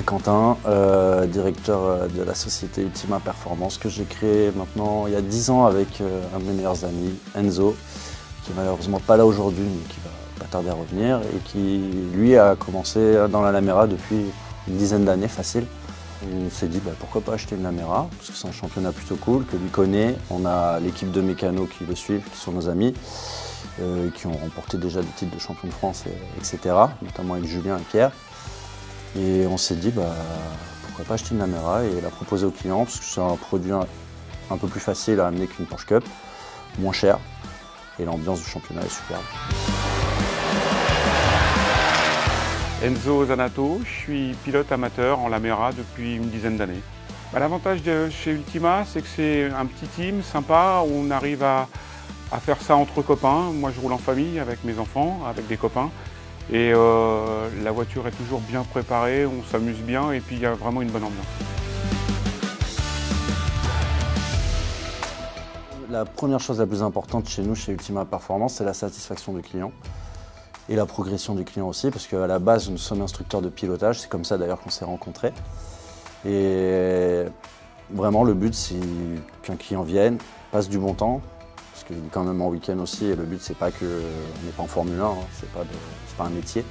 c'est Quentin, directeur de la société Ultima Performance que j'ai créée maintenant il y a 10 ans avec un de mes meilleurs amis, Enzo, qui est malheureusement pas là aujourd'hui mais qui va pas tarder à revenir et qui lui a commencé dans la Lamera depuis une dizaine d'années facile. On s'est dit pourquoi pas acheter une Lamera, parce que c'est un championnat plutôt cool, que lui connaît. On a l'équipe de mécanos qui le suivent, qui sont nos amis, qui ont remporté déjà des titres de champion de France, etc., notamment avec Julien et Pierre. Et on s'est dit pourquoi pas acheter une Lamera et la proposer aux clients, parce que c'est un produit un peu plus facile à amener qu'une Porsche Cup, moins cher, et l'ambiance du championnat est superbe. Enzo Zanato, je suis pilote amateur en Lamera depuis une dizaine d'années. L'avantage de chez Ultima, c'est que c'est un petit team sympa, où on arrive à faire ça entre copains. Moi je roule en famille avec mes enfants, avec des copains. Et la voiture est toujours bien préparée, on s'amuse bien et puis il y a vraiment une bonne ambiance. La première chose la plus importante chez nous, chez Ultima Performance, c'est la satisfaction du client. Et la progression du client aussi, parce qu'à la base, nous sommes instructeurs de pilotage, c'est comme ça d'ailleurs qu'on s'est rencontrés. Et vraiment, le but, c'est qu'un client vienne, passe du bon temps, parce qu'il est quand même en week-end aussi, et le but, c'est pas qu'on n'est pas en Formule 1, c'est pas un métier.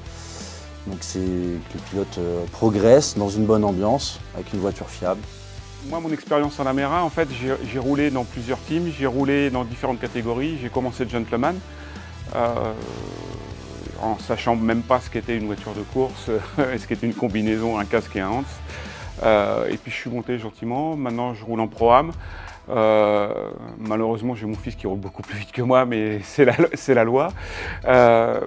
Donc c'est que les pilotes progressent dans une bonne ambiance, avec une voiture fiable. Moi, mon expérience en Lamera, en fait, j'ai roulé dans plusieurs teams, j'ai roulé dans différentes catégories, j'ai commencé gentleman. En sachant même pas ce qu'était une voiture de course, ce qu'était une combinaison, un casque et un Hans. Et puis je suis monté gentiment, maintenant je roule en Pro-Am. Malheureusement j'ai mon fils qui roule beaucoup plus vite que moi, mais c'est la loi.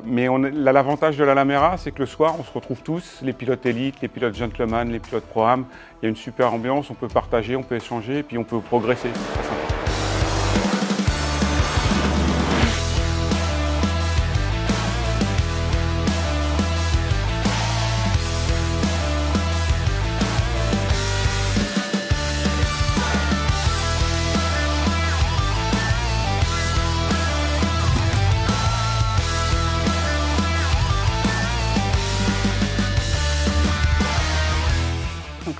Mais l'avantage de la Lamera, c'est que le soir on se retrouve tous, les pilotes élites, les pilotes gentleman, les pilotes Pro-Am. Il y a une super ambiance, on peut partager, on peut échanger et puis on peut progresser. C'est très sympa.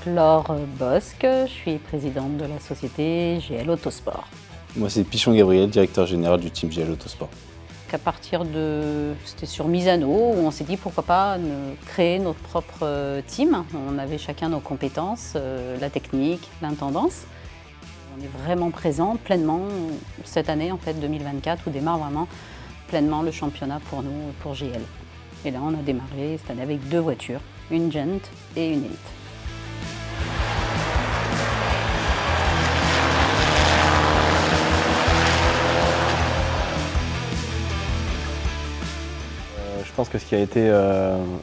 Laure Bosque, je suis présidente de la société GL Autosport. Moi c'est Pichon Gabriel, directeur général du team GL Autosport. À partir c'était sur Misano, où on s'est dit pourquoi pas créer notre propre team. On avait chacun nos compétences, la technique, l'intendance. On est vraiment présent pleinement cette année, en fait 2024, où démarre vraiment pleinement le championnat pour nous, pour GL. Et là on a démarré cette année avec 2 voitures, une Gent et une Elite. Je pense que ce qui a été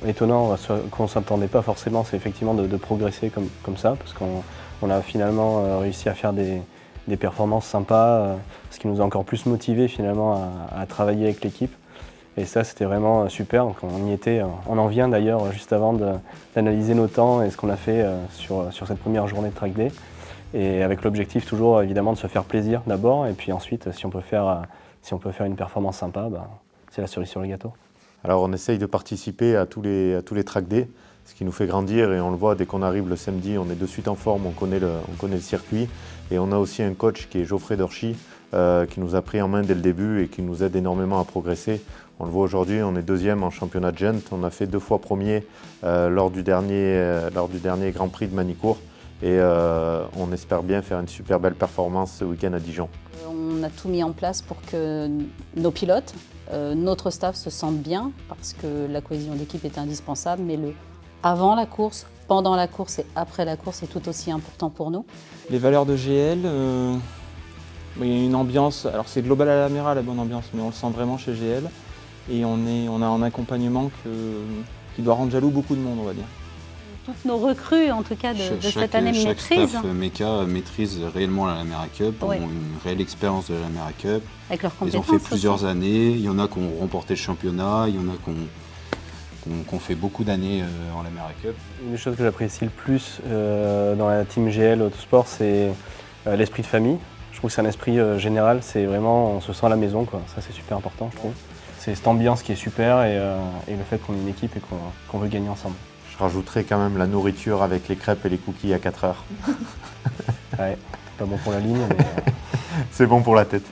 étonnant, qu'on ne s'attendait pas forcément, c'est effectivement de progresser comme ça, parce qu'on a finalement réussi à faire des performances sympas, ce qui nous a encore plus motivés finalement à travailler avec l'équipe. Et ça, c'était vraiment super. Donc, on y était, on en vient d'ailleurs juste avant d'analyser nos temps et ce qu'on a fait sur cette première journée de track day. Et avec l'objectif toujours évidemment de se faire plaisir d'abord, et puis ensuite si on peut faire une performance sympa, c'est la cerise sur le gâteau. Alors on essaye de participer à tous les track days, ce qui nous fait grandir et on le voit dès qu'on arrive le samedi, on est de suite en forme, on connaît le circuit. Et on a aussi un coach qui est Geoffrey Dorchy, qui nous a pris en main dès le début et qui nous aide énormément à progresser. On le voit aujourd'hui, on est 2e en championnat de Gent, on a fait 2 fois premier lors du dernier Grand Prix de Manicourt. Et on espère bien faire une super belle performance ce week-end à Dijon. On a tout mis en place pour que nos pilotes, notre staff se sentent bien, parce que la cohésion d'équipe est indispensable, mais avant la course, pendant la course et après la course est tout aussi important pour nous. Les valeurs de GL, il y a une ambiance, alors c'est global à la Lamera la bonne ambiance, mais on le sent vraiment chez GL. Et on a un accompagnement qui doit rendre jaloux beaucoup de monde, on va dire. Toutes nos recrues, en tout cas, de cette année maîtrisent. Chaque staff MECA maîtrise réellement la Lamera Cup, ont une réelle expérience de la Lamera Cup. Avec leurs compétences. Ils ont fait plusieurs années, il y en a qui ont remporté le championnat, il y en a qui ont fait beaucoup d'années en Lamera Cup. Une des choses que j'apprécie le plus dans la team GL Autosport, c'est l'esprit de famille. Je trouve que c'est un esprit général, c'est vraiment, on se sent à la maison, quoi. Ça c'est super important, je trouve. C'est cette ambiance qui est super et le fait qu'on est une équipe et qu'on veut gagner ensemble. Je rajouterai quand même la nourriture avec les crêpes et les cookies à 4 heures. Ouais, c'est pas bon pour la ligne, mais... C'est bon pour la tête.